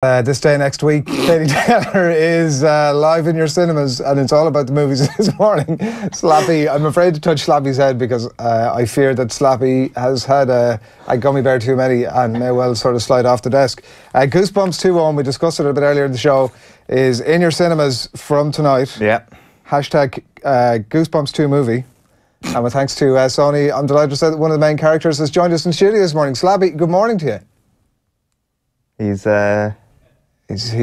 This day next week, Katie Taylor is live in your cinemas, and it's all about the movies this morning. Slappy, I'm afraid to touch Slappy's head because I fear that Slappy has had a gummy bear too many and may well sort of slide off the desk. Goosebumps 2 we discussed it a bit earlier in the show, is in your cinemas from tonight. Yeah. Hashtag Goosebumps 2 movie. And with thanks to Sony, I'm delighted to say that one of the main characters has joined us in studio this morning. Slappy, good morning to you. He's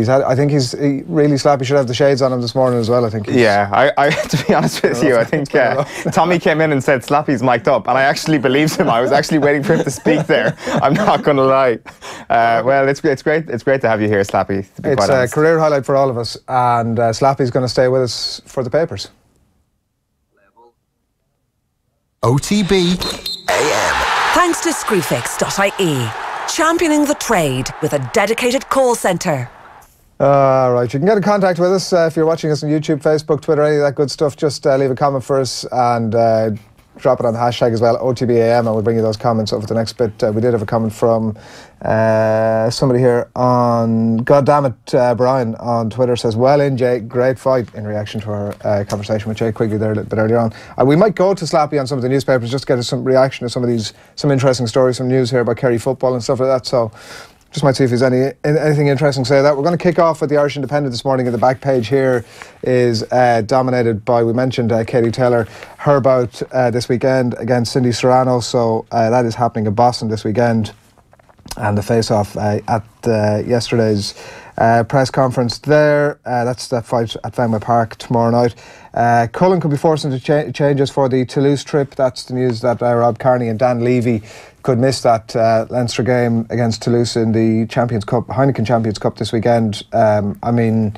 had. I think he really Slappy should have the shades on him this morning as well. I think. Yeah, I to be honest with you, I think Tommy came in and said Slappy's mic'd up, and I actually believed him. I was actually waiting for him to speak there. I'm not going to lie. Well, it's great. It's great to have you here, Slappy. To be it's quite honest. A career highlight for all of us, and Slappy's going to stay with us for the papers. OTB AM. Thanks to Screwfix.ie, championing the trade with a dedicated call centre. Right, you can get in contact with us if you're watching us on YouTube, Facebook, Twitter, any of that good stuff. Just leave a comment for us and drop it on the hashtag as well, OTB AM, and we'll bring you those comments over the next bit. We did have a comment from somebody here on, goddammit, Brian on Twitter says, well in, Jay, great fight, in reaction to our conversation with Jay Quigley there a little bit earlier on. We might go to Slappy on some of the newspapers just to get some reaction to some of these, some interesting stories, some news here about Kerry football and stuff like that. So just might see if there's anything interesting to say that. We're going to kick off with the Irish Independent this morning. And the back page here is dominated by, we mentioned Katie Taylor, her bout this weekend against Cindy Serrano. So that is happening in Boston this weekend. And the face-off at yesterday's press conference there. That's that fight at Fenway Park tomorrow night. Cullen could be forced into changes for the Toulouse trip. That's the news that Rob Kearney and Dan Levy could miss that Leinster game against Toulouse in the Champions Cup, Heineken Champions Cup this weekend. I mean,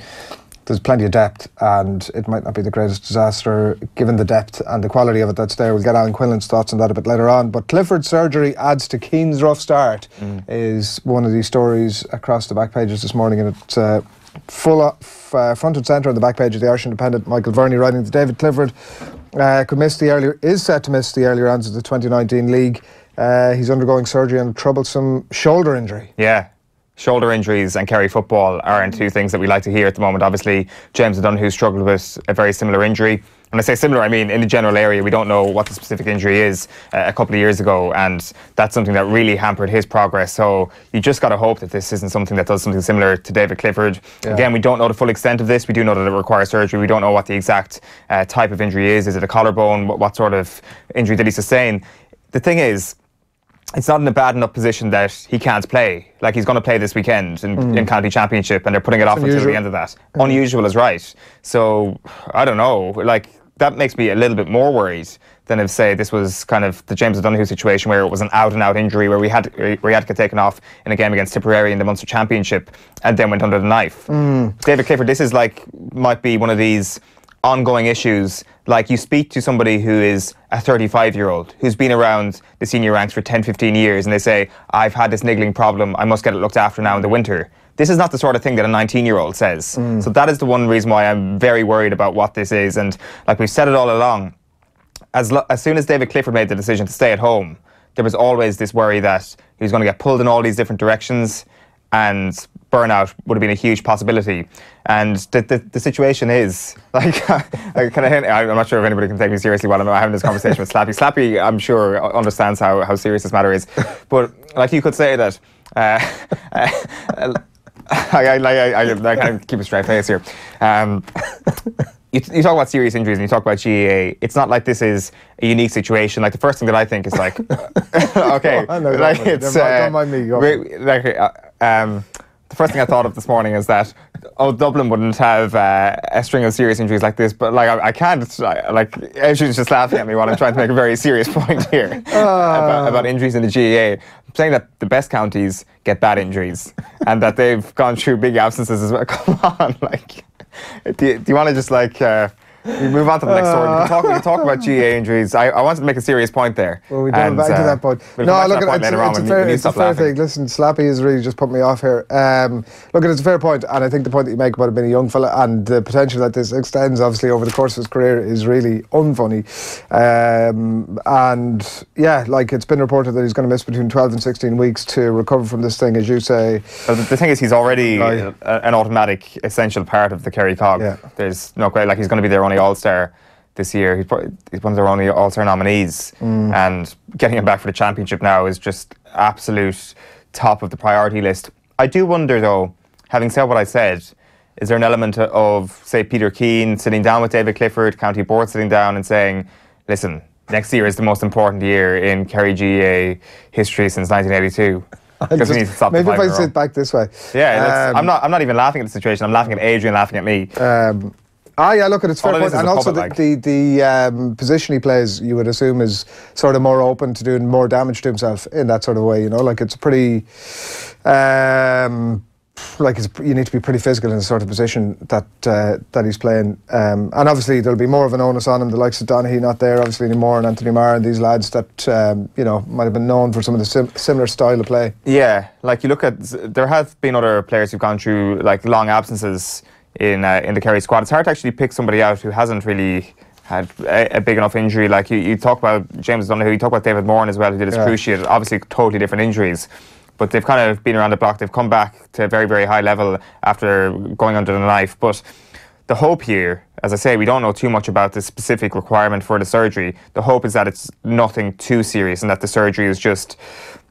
there's plenty of depth, and it might not be the greatest disaster given the depth and the quality of it that's there. We'll get Alan Quinlan's thoughts on that a bit later on. But Clifford's surgery adds to Keane's rough start is one of these stories across the back pages this morning, and it's full up front and centre on the back page of the Irish Independent. Michael Verney writing that David Clifford is set to miss the early rounds of the 2019 league. He's undergoing surgery on a troublesome shoulder injury. Yeah. Shoulder injuries and Kerry football aren't two things that we like to hear at the moment. Obviously, James O'Donoghue struggled with a very similar injury. When I say similar, I mean in the general area. We don't know what the specific injury is a couple of years ago, and that's something that really hampered his progress. So you just got to hope that this isn't something that does something similar to David Clifford. Yeah. Again, we don't know the full extent of this. We do know that it requires surgery. We don't know what the exact type of injury is. Is it a collarbone? What sort of injury did he sustain? The thing is, it's not in a bad enough position that he can't play. Like, he's going to play this weekend in County Championship, and they're putting it off until the end of that. Unusual is right. So, I don't know. Like, that makes me a little bit more worried than if, say, this was kind of the James O'Donoghue situation where it was an out-and-out injury where he had to get taken off in a game against Tipperary in the Munster Championship and then went under the knife. David Clifford, this is like, might be one of these ongoing issues. Like, you speak to somebody who is a 35-year-old who's been around the senior ranks for 10, 15 years, and they say, I've had this niggling problem, I must get it looked after now in the winter. This is not the sort of thing that a 19-year-old says. So that is the one reason why I'm very worried about what this is. And like we've said it all along, as soon as David Clifford made the decision to stay at home, there was always this worry that he was going to get pulled in all these different directions, and burnout would have been a huge possibility. And the situation is, like, I'm not sure if anybody can take me seriously while I'm having this conversation with Slappy. Slappy, I'm sure, understands how serious this matter is. But, like, you could say that, I can't keep a straight face here. You talk about serious injuries and you talk about GAA. It's not like this is a unique situation. Like, the first thing that I think is like, okay, like, it's don't mind me. the first thing I thought of this morning is that, Dublin wouldn't have a string of serious injuries like this, but like I can't, like, everyone's just laughing at me while I'm trying to make a very serious point here about injuries in the GAA. I'm saying that the best counties get bad injuries and that they've gone through big absences as well. Come on, like, do you want to just like We move on to the next story. We can talk about GA injuries. I wanted to make a serious point there. Well, we don't back to that point. We'll No, look, it's a fair thing. Listen, Slappy has really just put me off here. Look, it's a fair point, and I think the point that you make about him being a young fella and the potential that this extends, obviously, over the course of his career is really unfunny. And yeah, like it's been reported that he's going to miss between 12 and 16 weeks to recover from this thing, as you say. Well, the thing is, he's already an automatic, essential part of the Kerry cog. Yeah. There's no question, like he's going to be their only All-Star this year. He's one of their only All-Star nominees, and getting him back for the championship now is just absolute top of the priority list. I do wonder, though, having said what I said, is there an element of, say, Peter Keane sitting down with David Clifford, County Board sitting down and saying, listen, next year is the most important year in Kerry GA history since 1982. Because we need to stop. Maybe if I sit back this way. Yeah, I'm not even laughing at the situation. I'm laughing at Adrian, laughing at me. Yeah, look, it's fair point. And also the position he plays, you would assume, is sort of more open to doing more damage to himself in that sort of way, you know? Like, it's pretty... you need to be pretty physical in the sort of position that he's playing. And obviously, there'll be more of an onus on him, the likes of Donaghy not there, obviously, anymore, and Anthony Marr and these lads that, you know, might have been known for some of the similar style of play. Yeah, like you look at... There have been other players who've gone through, like, long absences in the Kerry squad. It's hard to actually pick somebody out who hasn't really had a big enough injury. Like you talk about James Donaghy, you talk about David Moran as well, who did his cruciate. Obviously, totally different injuries, but they've kind of been around the block. They've come back to a very, very high level after going under the knife. But the hope here, as I say, we don't know too much about the specific requirement for the surgery. The hope is that it's nothing too serious and that the surgery is just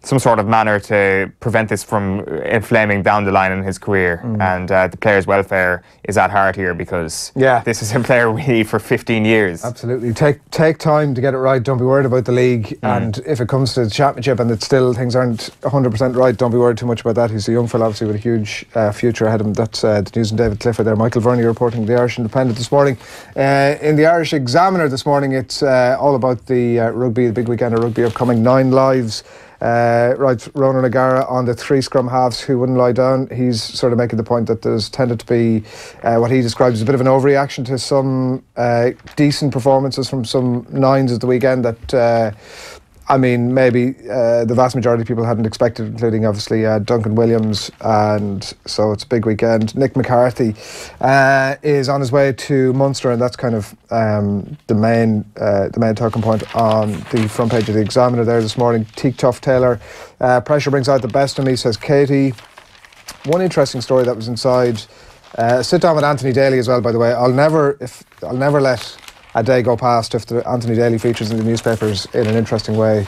some sort of manner to prevent this from inflaming down the line in his career. And the player's welfare is at heart here, because this is a player we need for 15 years. Absolutely. Take time to get it right. Don't be worried about the league. And if it comes to the championship and things aren't 100% right, don't be worried too much about that. He's a young fella, obviously, with a huge future ahead of him. That's the news from David Clifford there. Michael Verney reporting the Irish Independent this morning. In the Irish Examiner this morning, it's all about the rugby, the big weekend of rugby upcoming. 9 lives. Right, Ronan O'Gara on the 3 scrum halves who wouldn't lie down. He's sort of making the point that there's tended to be what he describes as a bit of an overreaction to some decent performances from some 9s at the weekend that I mean, maybe the vast majority of people hadn't expected, including obviously Duncan Williams, and so it's a big weekend. Nick McCarthy is on his way to Munster, and that's kind of the main talking point on the front page of the Examiner there this morning. Teak Tough Taylor, pressure brings out the best in me, says Katie. One interesting story that was inside. Sit down with Anthony Daly as well, by the way. I'll never let a day go past if the Anthony Daly features in the newspapers in an interesting way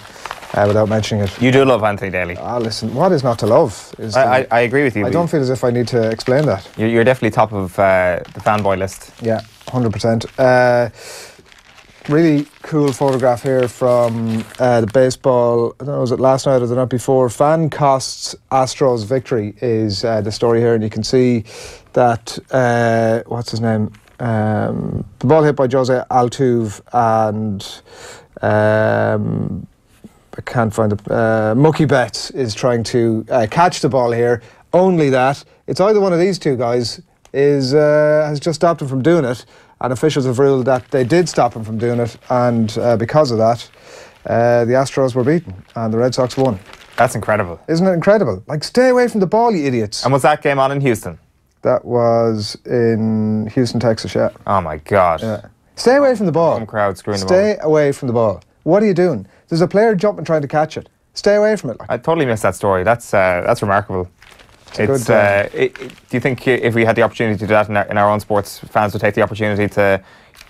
without mentioning it. You do love Anthony Daly. Listen, what is not to love? I agree with you. I don't feel as if I need to explain that. You're definitely top of the fanboy list. Yeah, 100%. Really cool photograph here from the baseball, I don't know, was it last night or the night before? Fan costs Astros victory is the story here, and you can see that, what's his name? The ball hit by Jose Altuve, and I can't find it. Mookie Betts is trying to catch the ball here. Only that it's either one of these two guys has just stopped him from doing it, and officials have ruled that they did stop him from doing it, and because of that, the Astros were beaten and the Red Sox won. That's incredible. Isn't it incredible? Like, stay away from the ball, you idiots. And was that game on in Houston? That was in Houston, Texas, yeah. Oh my God. Yeah. Stay away from the ball. Home crowd screwing the ball. Stay away from the ball. What are you doing? There's a player jumping trying to catch it. Stay away from it. Like. I totally missed that story. That's remarkable. Do you think if we had the opportunity to do that in our own sports, fans would take the opportunity to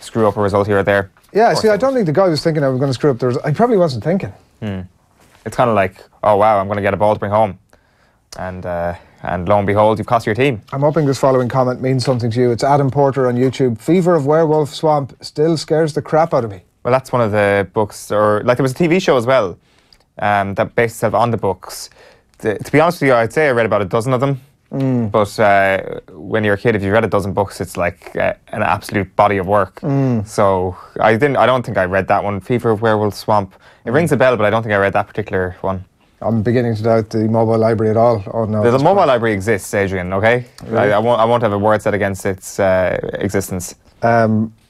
screw up a result here or there? Yeah, see, I don't think the guy was thinking I was going to screw up the result. I probably wasn't thinking. It's kind of like, oh wow, I'm going to get a ball to bring home. And lo and behold, you've cost your team. I'm hoping this following comment means something to you. It's Adam Porter on YouTube. Fever of Werewolf Swamp still scares the crap out of me. Well, that's one of the books, or like there was a TV show as well that based itself on the books. To be honest with you, I'd say I read about a dozen of them. But when you're a kid, if you read a dozen books, it's like an absolute body of work. So I don't think I read that one. Fever of Werewolf Swamp. It rings a bell, but I don't think I read that particular one. I'm beginning to doubt the mobile library at all. Oh no! The mobile library exists, Adrian. Okay, really? I won't have a word said against its existence.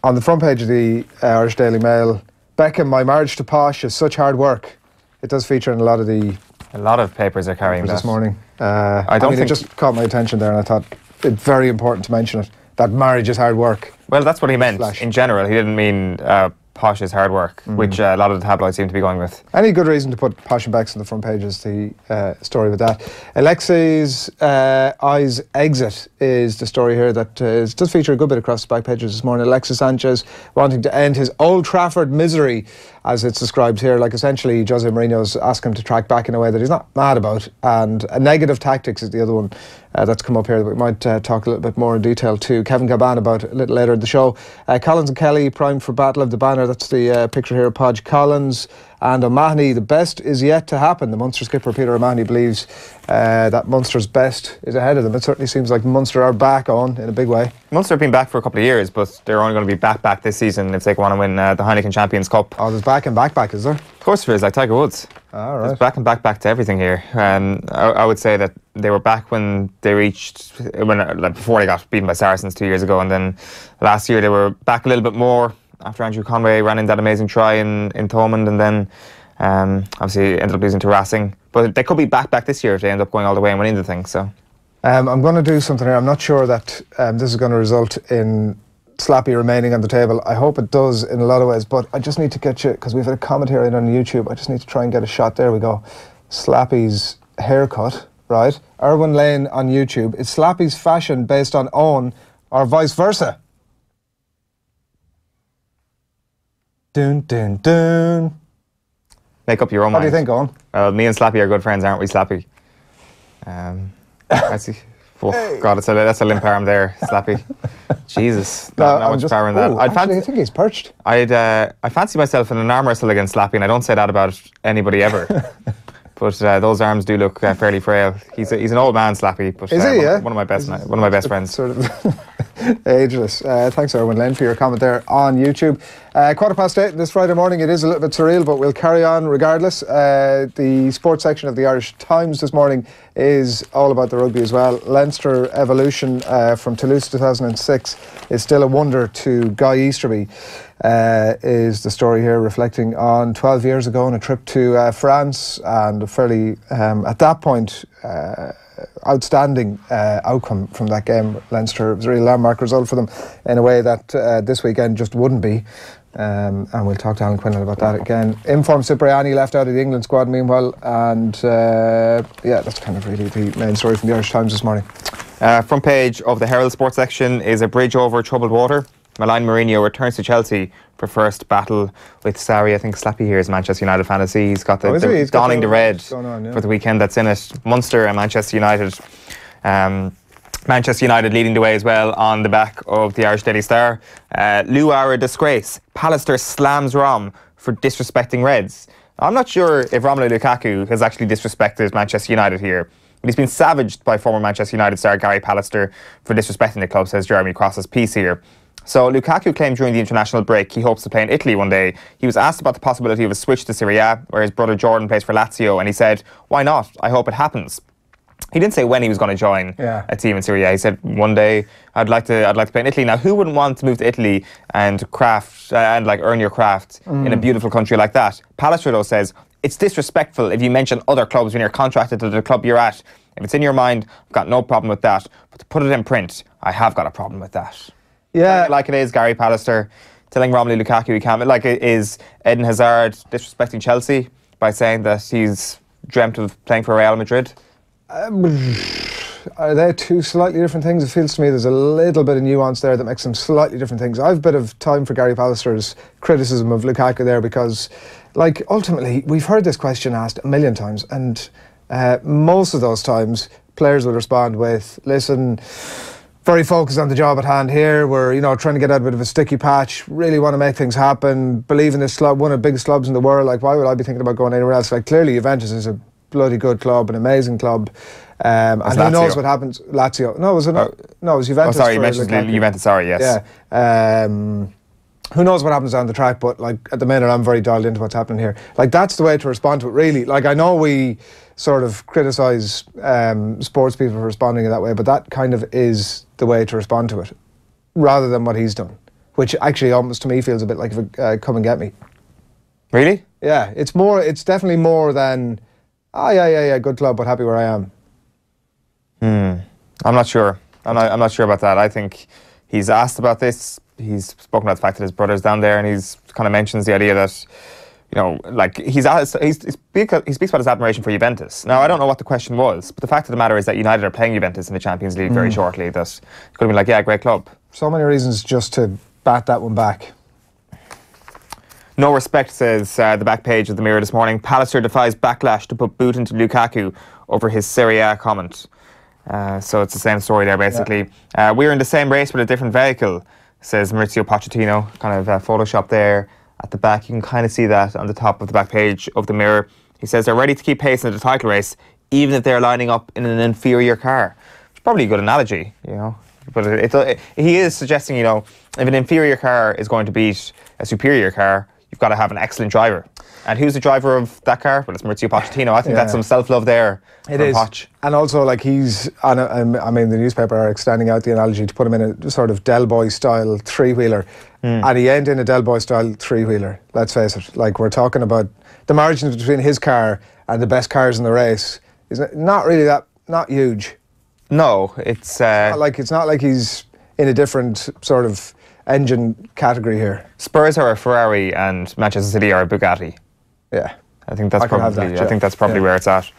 On the front page of the Irish Daily Mail, Beckham, my marriage to Posh is such hard work. It does feature in a lot of papers are carrying that this morning. It just caught my attention there, and I thought it's very important to mention it, that marriage is hard work. Well, that's what he meant in general. He didn't mean Posh is hard work, which a lot of the tabloids seem to be going with. Any good reason to put Posh and Becks on the front page is the story with that. Alexei's eyes exit is the story here that does feature a good bit across the back pages this morning. Alexis Sanchez wanting to end his Old Trafford misery, as it's described here. Like, essentially, Jose Mourinho's asked him to track back in a way that he's not mad about, and negative tactics is the other one that's come up here that we might talk a little bit more in detail to Kevin Caban about a little later in the show. Collins and Kelly primed for Battle of the Banner. That's the picture here of Podge Collins and O'Mahony. The best is yet to happen. The Munster skipper Peter O'Mahony believes that Munster's best is ahead of them. It certainly seems like Munster are back on in a big way. Munster have been back for a couple of years, but they're only going to be back this season if they want to win the Heineken Champions Cup. Oh, there's back and back, is there? Of course there is, like Tiger Woods. All right. There's back and back to everything here. I would say that they were back when they before they got beaten by Saracens 2 years ago, and then last year they were back a little bit more after Andrew Conway ran in that amazing try in Thomond, and then obviously ended up losing to Racing. But they could be back this year if they end up going all the way and winning the thing. So I'm going to do something here. I'm not sure that this is going to result in Slappy remaining on the table. I hope it does in a lot of ways, but I just need to get you, because we've had a comment here on YouTube, I just need to try and get a shot. There we go. Slappy's haircut, right? Erwin Lane on YouTube. Is Slappy's fashion based on Owen or vice versa? Dun, dun, dun. Make up your own mind. What do you think, Owen? Me and Slappy are good friends, aren't we, Slappy? God, that's a limp arm there, Slappy. Jesus, not much power in that. I think he's perched. I fancy myself in an arm wrestle against Slappy, and I don't say that about anybody ever. But those arms do look fairly frail. He's an old man, Slappy. But is he? One of my best friends. Sort of ageless. Thanks, Erwin Lane, for your comment there on YouTube. 8:15 this Friday morning. It is a little bit surreal, but we'll carry on regardless. The sports section of the Irish Times this morning is all about the rugby as well. Leinster evolution from Toulouse 2006 is still a wonder to Guy Easterby. Is the story here, reflecting on 12 years ago on a trip to France, and a fairly, at that point, outstanding outcome from that game. Leinster, it was a real landmark result for them in a way that this weekend just wouldn't be. And we'll talk to Alan Quinlan about that again. Informed Cipriani left out of the England squad meanwhile, and that's kind of really the main story from the Irish Times this morning. Front page of the Herald sports section is a bridge over troubled water. Milan Mourinho returns to Chelsea for first battle with Sarri. I think Slappy here is a Manchester United fantasy. He's got he's donning the red for the weekend that's in it. Munster and Manchester United. Manchester United leading the way as well on the back of the Irish Daily Star. Luara disgrace. Pallister slams Rom for disrespecting Reds. I'm not sure if Romelu Lukaku has actually disrespected Manchester United here, but he's been savaged by former Manchester United star Gary Pallister for disrespecting the club, says Jeremy Cross's piece here. So Lukaku claimed during the international break he hopes to play in Italy one day. He was asked about the possibility of a switch to Serie A, where his brother Jordan plays for Lazio, and he said, "Why not? I hope it happens." He didn't say when he was going to join a team in Serie A. He said, "One day I'd like to play in Italy." Now, who wouldn't want to move to Italy and craft and earn your craft in a beautiful country like that? Pallister though says it's disrespectful if you mention other clubs when you're contracted to the club you're at. If it's in your mind, I've got no problem with that. But to put it in print, I have got a problem with that. Yeah, like it is Gary Pallister telling Romelu Lukaku he can't. Like it is Eden Hazard disrespecting Chelsea by saying that he's dreamt of playing for Real Madrid. Are they two slightly different things? It feels to me there's a little bit of nuance there that makes them slightly different things. I've a bit of time for Gary Pallister's criticism of Lukaku there, because, like, ultimately we've heard this question asked a million times, and most of those times players will respond with, "Listen, very focused on the job at hand here. We're, trying to get out a bit of a sticky patch. Really want to make things happen. Believe in this club, one of the biggest clubs in the world. Like, why would I be thinking about going anywhere else?" Like, clearly Juventus is a bloody good club, an amazing club. And who knows what happens? Lazio. No, was it not? No, it was Juventus. Oh, sorry, you mentioned Juventus. Sorry, yes. Yeah. Who knows what happens down the track? But like at the minute, I'm very dialed into what's happening here. Like, that's the way to respond to it, really. Like, I know we sort of criticise sports people for responding in that way, but that kind of is the way to respond to it, rather than what he's done, which actually almost to me feels a bit like come and get me. Really? Yeah, it's definitely more than, yeah, good club, but happy where I am. I'm not sure. I'm not sure about that. I think he's asked about this. He's spoken about the fact that his brother's down there, and he's kind of mentions the idea that, like he speaks about his admiration for Juventus. Now, I don't know what the question was, but the fact of the matter is that United are playing Juventus in the Champions League very shortly. That could have been like, yeah, great club. So many reasons just to bat that one back. No respect, says the back page of the Mirror this morning. Pallister defies backlash to put boot into Lukaku over his Serie A comment. So it's the same story there, basically. Yeah. We're in the same race with a different vehicle, says Maurizio Pochettino. Kind of Photoshop there at the back. You can kind of see that on the top of the back page of the Mirror. He says they're ready to keep pace in the title race, even if they're lining up in an inferior car. It's probably a good analogy, But he is suggesting, if an inferior car is going to beat a superior car, you've got to have an excellent driver. And who's the driver of that car? Well, it's Maurizio Pochettino. I think that's some self-love there. It is. Poch. And also, like, he's on the newspaper are extending out the analogy to put him in a sort of Del Boy style three-wheeler. And he ain't in a Del Boy style three-wheeler, let's face it. Like, we're talking about the margins between his car and the best cars in the race is not really not huge. No, it's not like he's in a different sort of engine category here. Spurs are a Ferrari and Manchester City are a Bugatti. Yeah, I think that's probably where it's at.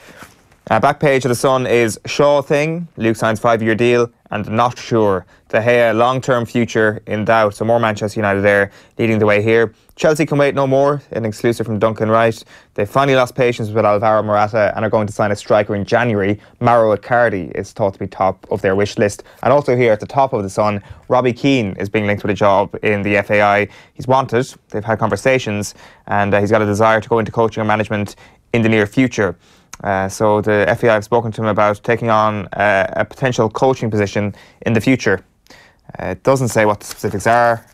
Back page of the Sun is Shaw thing. Luke signs 5-year deal and not sure. De Gea long-term future in doubt. So more Manchester United there leading the way here. Chelsea can wait no more. An exclusive from Duncan Wright. They finally lost patience with Alvaro Morata and are going to sign a striker in January. Mauro Icardi is thought to be top of their wish list. And also here at the top of the Sun, Robbie Keane is being linked with a job in the FAI. He's wanted. They've had conversations, and he's got a desire to go into coaching and management in the near future. So the FAI have spoken to him about taking on a potential coaching position in the future. It doesn't say what the specifics are.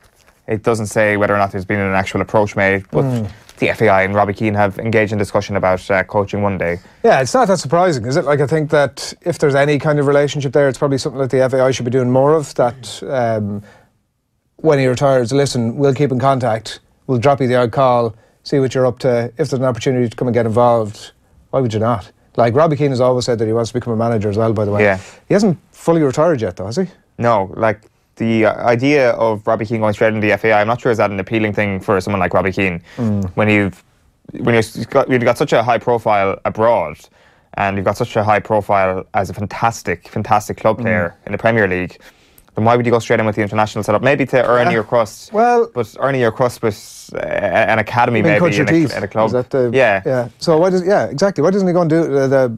It doesn't say whether or not there's been an actual approach made, but the FAI and Robbie Keane have engaged in discussion about coaching one day. Yeah, it's not that surprising, is it? Like, I think that if there's any kind of relationship there, it's probably something that the FAI should be doing more of, that when he retires, listen, we'll keep in contact, we'll drop you the odd call, see what you're up to. If there's an opportunity to come and get involved, why would you not? Like, Robbie Keane has always said that he wants to become a manager as well, by the way. Yeah. He hasn't fully retired yet, though, has he? No, like, the idea of Robbie Keane going straight into the FAI, I'm not sure is that an appealing thing for someone like Robbie Keane. When you've got such a high profile abroad, and you've got such a high profile as a fantastic club player in the Premier League, then why would you go straight in with the international setup? Maybe to earn your crust. Well, but earning your crust with an academy, maybe in a club. Yeah. So why exactly. Why doesn't he go and do it?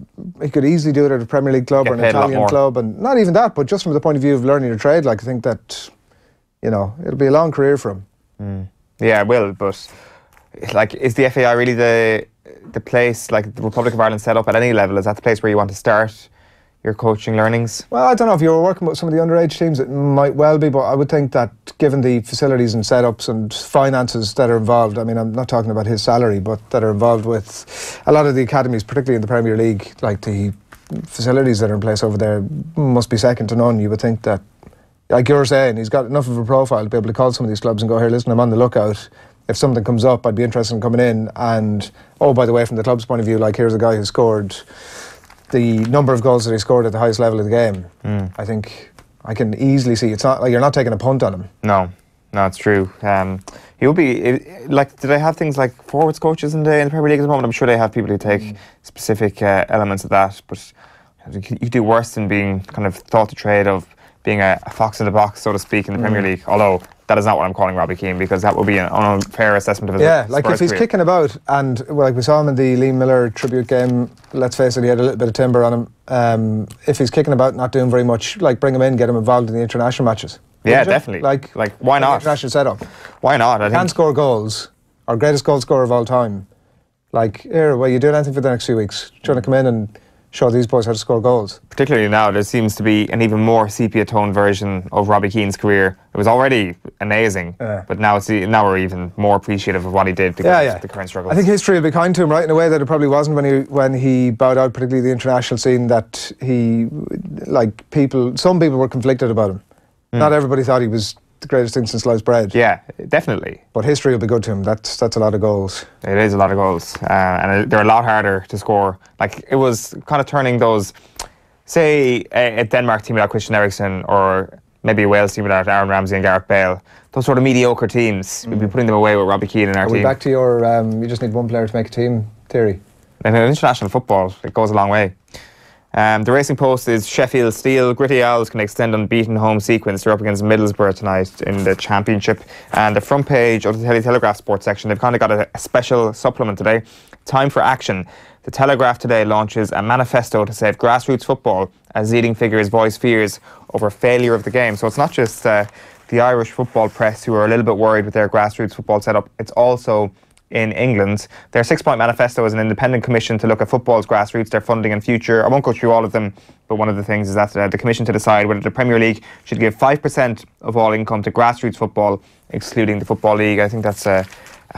He could easily do it at a Premier League club or an Italian club, and not even that, but just from the point of view of learning your trade. Like, I think that, it'll be a long career for him. Yeah, it will. But like, is the FAI really the place, like the Republic of Ireland set up at any level? Is that the place where you want to start your coaching learnings? Well, I don't know. If you were working with some of the underage teams, it might well be, but I would think that given the facilities and setups and finances that are involved, I mean, I'm not talking about his salary, but that are involved with a lot of the academies, particularly in the Premier League, like the facilities that are in place over there must be second to none. You would think that, like you're saying, he's got enough of a profile to be able to call some of these clubs and go, here, listen, I'm on the lookout. If something comes up, I'd be interested in coming in. And, oh, by the way, from the club's point of view, like, here's a guy who scored the number of goals that he scored at the highest level of the game. I think I can easily see it's not like you're not taking a punt on him. No, it's true. He'll be like, do they have things like forwards coaches in the Premier League at the moment? I'm sure they have people who take specific elements of that, but you do worse than being kind of thought to trade of being a fox in the box, so to speak, in the Premier League. Although that is not what I'm calling Robbie Keane, because that would be an unfair assessment of his like if he's kicking about, and like we saw him in the Liam Miller tribute game, let's face it, he had a little bit of timber on him. If he's kicking about, not doing very much, like, bring him in, get him involved in the international matches. Yeah, definitely. Like why not? International setup. Why not? I can score goals. Our greatest goal scorer of all time. Like, here, well, you doing anything for the next few weeks? Trying to come in and show these boys how to score goals. Particularly now, there seems to be an even more sepia-toned version of Robbie Keane's career. It was already amazing, but now we're even more appreciate of what he did because of the current struggles. I think history will be kind to him, right, in a way that it probably wasn't when he bowed out, particularly the international scene, that some people were conflicted about him. Not everybody thought he was the greatest thing since sliced bread. Yeah, definitely. But history will be good to him. That's a lot of goals. It is a lot of goals, and they're a lot harder to score. Like, it was kind of turning those, say, a Denmark team without Christian Eriksen, or maybe a Wales team without Aaron Ramsey and Gareth Bale. Those sort of mediocre teams, we'd be putting them away with Robbie Keane in our Are team. we back to your you just need one player to make a team theory? In international football, it goes a long way. The Racing Post is Sheffield Steel. Gritty Owls can extend unbeaten home sequence. They're up against Middlesbrough tonight in the Championship. And the front page of the Telegraph sports section, they've kind of got a special supplement today. Time for action. The Telegraph today launches a manifesto to save grassroots football as leading figures voice fears over failure of the game. So it's not just the Irish football press who are a little bit worried with their grassroots football setup. It's also in England. Their 6-point manifesto is an independent commission to look at football's grassroots, their funding and future. I won't go through all of them, but one of the things is that the commission to decide whether the Premier League should give 5% of all income to grassroots football, excluding the Football League. I think that's a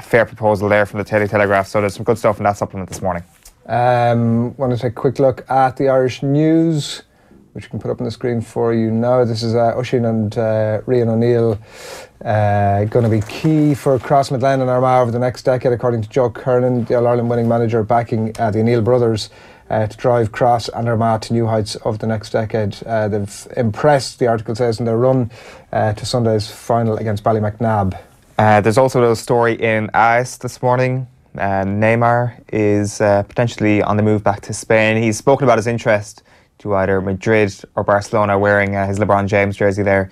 fair proposal there from the Daily Telegraph. So there's some good stuff in that supplement this morning. Want to take a quick look at the Irish news, which we can put up on the screen for you now. This is Oisin and Rian O'Neill going to be key for Crossmaglen and Armagh over the next decade, according to Joe Kernan, the All-Ireland winning manager, backing the O'Neill brothers to drive Cross and Armagh to new heights over the next decade. They've impressed, the article says, in their run to Sunday's final against Ballymacnab. There's also a story in AS this morning. Neymar is potentially on the move back to Spain. He's spoken about his interest to either Madrid or Barcelona, wearing his LeBron James jersey there.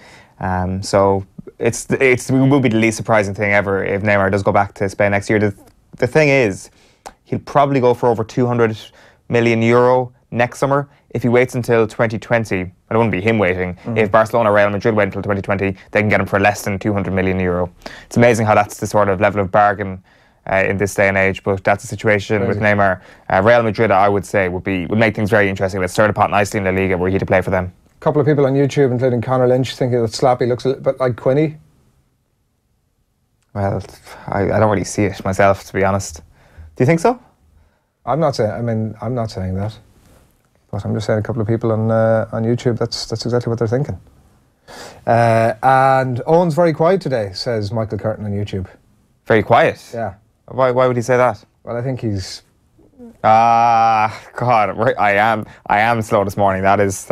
So it will be the least surprising thing ever if Neymar does go back to Spain next year. The thing is, he'll probably go for over €200 million next summer. If he waits until 2020, and it wouldn't be him waiting, if Barcelona or Real Madrid wait until 2020, they can get him for less than €200 million. It's amazing how that's the sort of level of bargain in this day and age, but that's the situation with Neymar. Real Madrid, I would say, would make things very interesting. Let's stir the pot nicely in La Liga, were he to play for them. A couple of people on YouTube, including Conor Lynch, thinking that Slappy looks a little bit like Quinny. Well, I don't really see it myself, to be honest. Do you think so? I'm not saying that, but I'm just saying a couple of people on YouTube. That's exactly what they're thinking. And Owen's very quiet today, says Michael Curtin on YouTube. Very quiet? Yeah. Why would he say that? Well, I think he's... God, I am slow this morning. That is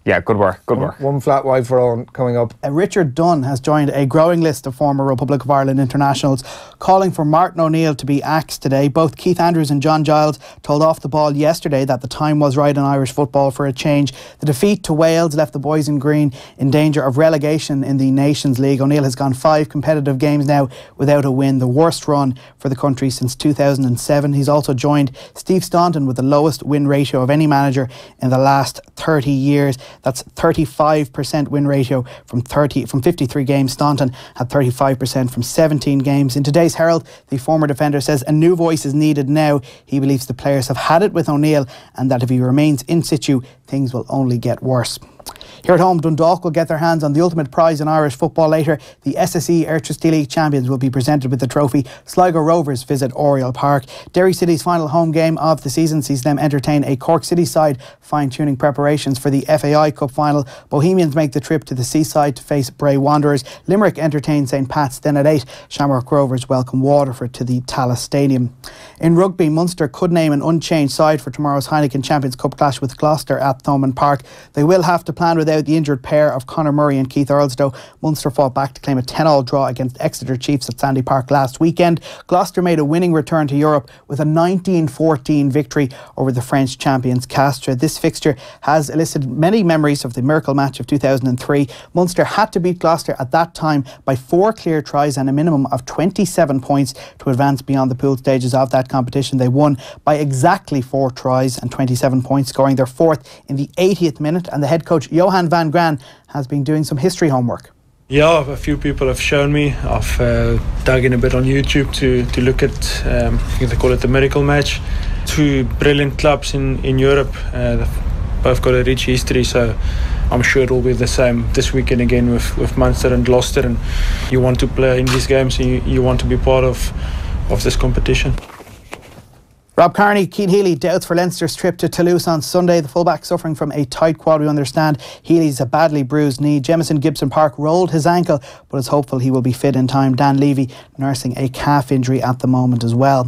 yeah, good work. One flat wide for Owen coming up. Richard Dunn has joined a growing list of former Republic of Ireland internationals, calling for Martin O'Neill to be axed today. Both Keith Andrews and John Giles told Off the Ball yesterday that the time was right in Irish football for a change. The defeat to Wales left the boys in green in danger of relegation in the Nations League. O'Neill has gone 5 competitive games now without a win, the worst run for the country since 2007. He's also joined Steve Staunton with the lowest win ratio of any manager in the last 30 years. That's 35% win ratio from 53 games. Staunton had 35% from 17 games. In today's Herald, the former defender says a new voice is needed now. He believes the players have had it with O'Neill and that if he remains in situ, things will only get worse. Here at home, Dundalk will get their hands on the ultimate prize in Irish football later. The SSE Airtricity League champions will be presented with the trophy. Sligo Rovers visit Oriel Park. Derry City's final home game of the season sees them entertain a Cork City side, fine-tuning preparations for the FAI Cup final. Bohemians make the trip to the seaside to face Bray Wanderers. Limerick entertain St Pat's. Then at 8, Shamrock Rovers welcome Waterford to the Tallaght Stadium. In rugby, Munster could name an unchanged side for tomorrow's Heineken Champions Cup clash with Gloucester at Thomond Park. They will have to plan without the injured pair of Conor Murray and Keith Earls, though. Munster fought back to claim a 10-all draw against Exeter Chiefs at Sandy Park last weekend. Gloucester made a winning return to Europe with a 19-14 victory over the French champions Castres. This fixture has elicited many memories of the miracle match of 2003. Munster had to beat Gloucester at that time by 4 clear tries and a minimum of 27 points to advance beyond the pool stages of that competition. They won by exactly 4 tries and 27 points, scoring their 4th in the 80th minute, and the head coach Johan van Gran has been doing some history homework. Yeah, a few people have shown me. I've dug in a bit on YouTube to look at, I think they call it the miracle match. 2 brilliant clubs in Europe, both got a rich history, so I'm sure it will be the same this weekend again with Munster and Gloucester. And you want to play in these games and you want to be part of this competition. Rob Kearney, Keane Healy doubts for Leinster's trip to Toulouse on Sunday. The fullback suffering from a tight quad, we understand. Healy's a badly bruised knee. Jamison Gibson Park rolled his ankle, but is hopeful he will be fit in time. Dan Levy nursing a calf injury at the moment as well.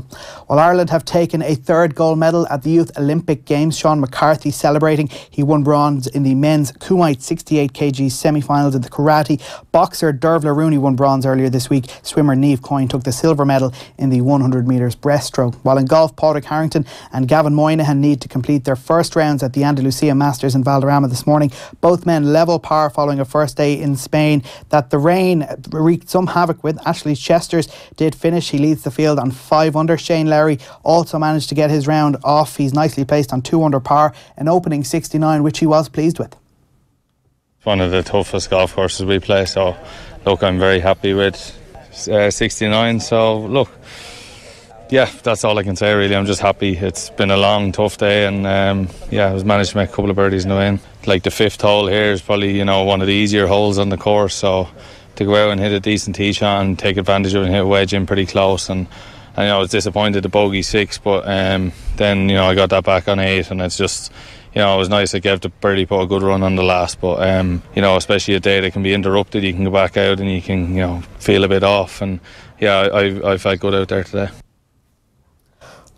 While Ireland have taken a third gold medal at the Youth Olympic Games, Sean McCarthy celebrating. He won bronze in the men's Kuwait 68 kg semi-finals in the karate. Boxer Dervla Rooney won bronze earlier this week. Swimmer Niamh Coyne took the silver medal in the 100 metres breaststroke. While in golf, Padraig Harrington and Gavin Moynihan need to complete their first rounds at the Andalusia Masters in Valderrama this morning. Both men level par following a first day in Spain that the rain wreaked some havoc with. Ashley Chesters did finish. He leads the field on 5 under. Shane Lowry also managed to get his round off. He's nicely placed on 2 under par, an opening 69, which he was pleased with. It's one of the toughest golf courses we play, so look, I'm very happy with 69. So look, yeah, that's all I can say really. I'm just happy. It's been a long, tough day, and I was managed to make a couple of birdies in the win. Like the 5th hole here is probably one of the easier holes on the course, so to go out and hit a decent tee shot and take advantage of it and hit a wedge in pretty close, and I was disappointed the bogey 6, but then I got that back on 8, and it's just it was nice. I gave the birdie put a good run on the last, but especially a day that can be interrupted, you can go back out and you can feel a bit off, and I felt good out there today.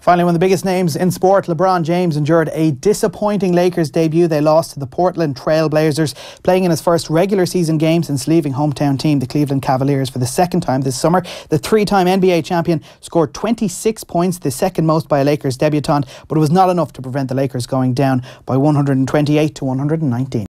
Finally, one of the biggest names in sport, LeBron James, endured a disappointing Lakers debut. They lost to the Portland Trail Blazers, playing in his first regular season game since leaving hometown team, the Cleveland Cavaliers, for the second time this summer. The 3-time NBA champion scored 26 points, the second most by a Lakers debutant, but it was not enough to prevent the Lakers going down by 128 to 119.